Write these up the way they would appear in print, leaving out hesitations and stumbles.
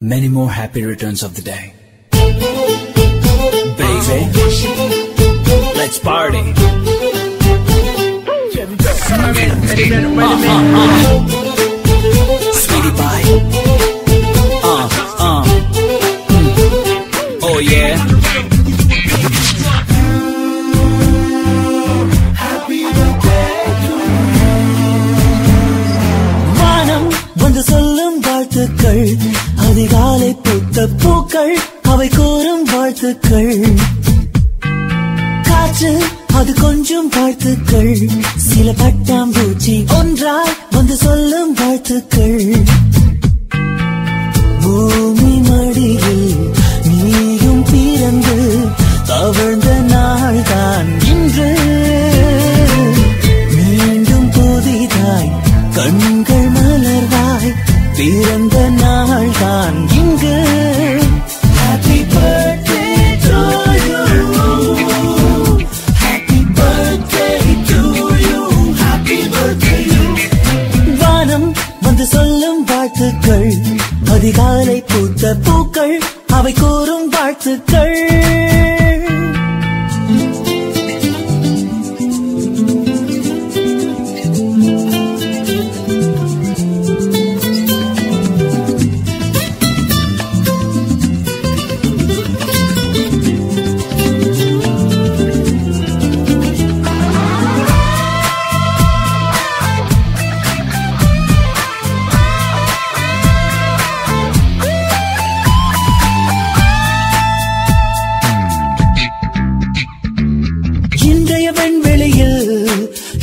Many more happy returns of the day. Baby, let's party. Sweetie pie. Oh yeah. Happy birthday to you. வானம் வந்து சொல்லும் வாழ்த்துக்கள், அதிகாலை பூத்த பூக்கள் அவை கூறும் வாழ்த்துக்கள். காற்று அது கொஞ்சம் வாழ்த்துக்கள், சில பட்டாம்பூச்சி ஒன்றாய் வந்து சொல்லும் வாழ்த்துக்கள். பூமி மடியில் நீயும் பிறந்து தவழ்ந்த நாள்தான் இன்று, மீண்டும் புதிதாய் கண்கள் மலர்வாய் பிறந்த நாள்தான் இங்கு. Happy birthday to you. Happy birthday to you. Happy birthday you. வானம் வந்து சொல்லும் வாழ்த்துக்கள், அதிகாலை பூத்த பூக்கள் அவை கூறும் வாழ்த்துக்கள்.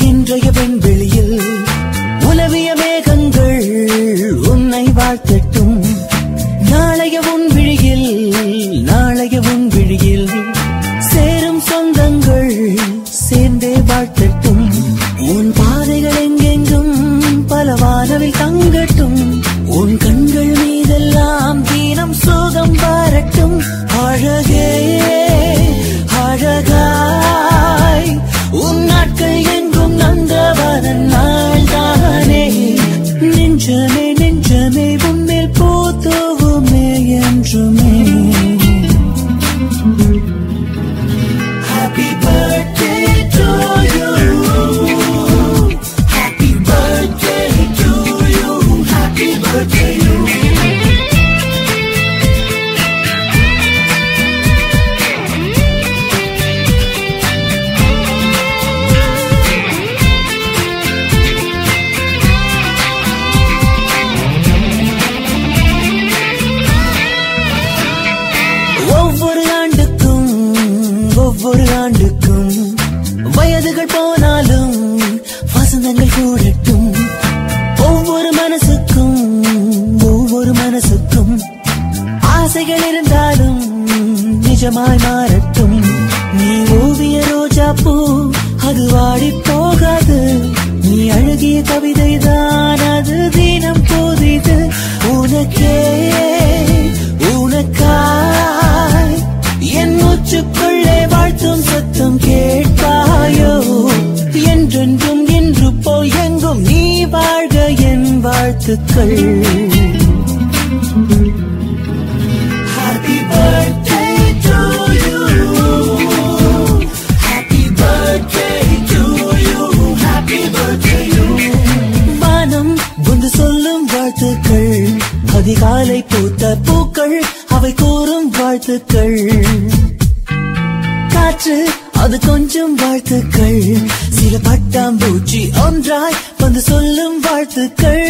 இன்றைய வெண்வெளியில் உலவிய மேகங்கள் உன்னை வாழ்த்தட்டும். நாளைய உன் விழியில் சேரும் சொந்தங்கள் சேர்ந்தே வாழ்த்தட்டும். உன் பாதைகள் எங்கெங்கும் பலவானவில் தங்கட்டும். உன் கண்கள் மீதெல்லாம் தீனம் சோகம் வரட்டும். அழகே அழகாய் உன் நாட்கள் எங்கும் நந்தவனன் நாள்தானே. நெஞ்சமே நெஞ்சமே உன்மேல் பூத்துவுமே என்றுமே. Happy birthday to you. Happy birthday to you. Happy birthday you. ஒவ்வொரு ஆண்டுக்கும் வயதுகள் போனாலும் வசந்தங்கள் கூடட்டும். ஒவ்வொரு மனசுக்கும் ஆசைகள் இருந்தாலும் நிஜமாய் மாறட்டும். நீ ஓவிய ரோஜா பூ அது வாடி போகாது. நீ அழகிய கவிதை தான் அது தினம் புதிது. உனக்காய் என் மூச்சுக்குள்ளே வாழ்த்தும் சத்தம் கேட்பாயோ. என்றென்றும் இன்று போல் எங்கும் நீ வாழ்க என் வாழ்த்துக்கள். Happy birthday to you. Happy birthday to you. Happy birthday you. வானம் வந்து சொல்லும் வாழ்த்துக்கள், அதிகாலை பூத்த பூக்கள் அவை கூறும் வாழ்த்துக்கள். காற்று அது கொஞ்சம் வாழ்த்துக்கள், சில பட்டாம்பூச்சி ஒன்றாய் வந்து சொல்லும் வாழ்த்துக்கள்.